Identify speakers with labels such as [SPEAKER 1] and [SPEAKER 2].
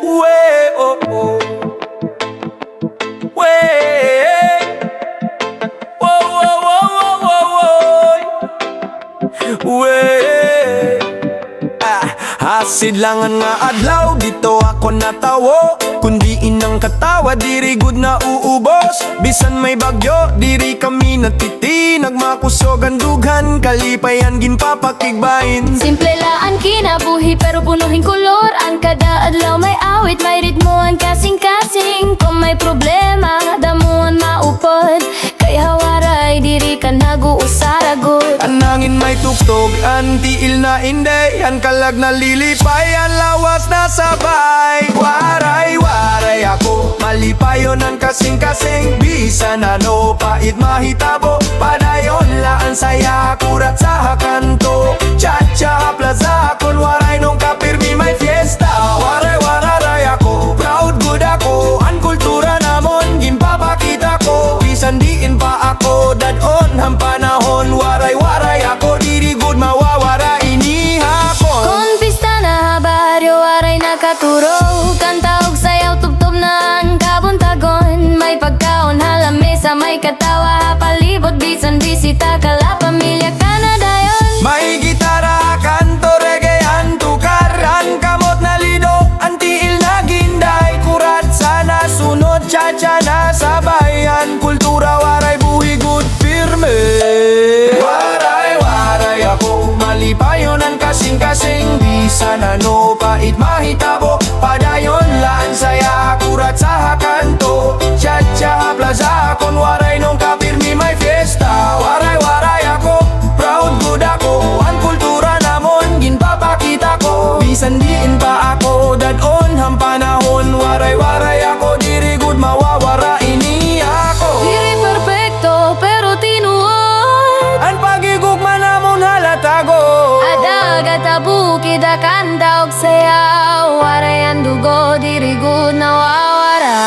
[SPEAKER 1] Way, oh, oh. Way. Whoa, whoa, whoa, whoa, whoa. Way. Hasid langan nga adlaw, dito ako natawo. Kundi inang katawa, diri good na uubos. Bisan may bagyo, diri kami natiti. Nagmakusog ang dughan, kalipayan ginpapakigbain.
[SPEAKER 2] Simple laan kinabuhi pero punuhin kolor. Ang kada adlaw may awit, may ritmo ang kasing-kasing. Kung may problema, damuan maupod. Kaya waray, diri ka naguusaragot.
[SPEAKER 1] Anangin may tuktog, ang tiil na inday. Ang kalag na lilipay, ang lawas na sabay. Waray, waray ako, malipayon ang kasing-kasing. Bisan ano, pait mahitabo. Padayon laan saya, kurat sa hakanto. Cha-cha, plaza, kun waray nung kapirmi may fiesta. Waray, waray ako, proud good ako. Ang kultura namon, ginpapakita ko. Bisan diin pa ako, dadon ang panahon. Waray, waray ako, diri good mawawara inihapon.
[SPEAKER 2] Kung pista na baryo, waray nakaturo. Kanta og sayaw, tubtob na ang kabuntagon. May pagkaon, halamesa, may katawa. Palibot, bisan bisita, kala pamilya ka na dayon.
[SPEAKER 1] May gitara, kanto, reggae, antukaran, kamot na lido, antiil na ginday. Kurat sana sunod, cha-cha na sabayan. Kultura, waray, buhi, good, firme. Waray, waray ako, malipayon ang kasing-kasing. Bisan ano, pait mahitabo. Padayon laan saya, kurat sa hakanto. Cha-cha, plaza, kon waray nung kapirmi may fiesta. Waray, waray ako, proud good ako. Ang kultura namon, ginpapakita ko. Bisan diin pa ako, dadon ang panahon. Waray, waray ako, diri good mawawara ini ako.
[SPEAKER 2] Diri perfecto, pero tinuod.
[SPEAKER 1] Ang pagigugma namon halatago.
[SPEAKER 2] Adagat abukid kanta og sayaw. Waray ang dugo, diri good nawawara.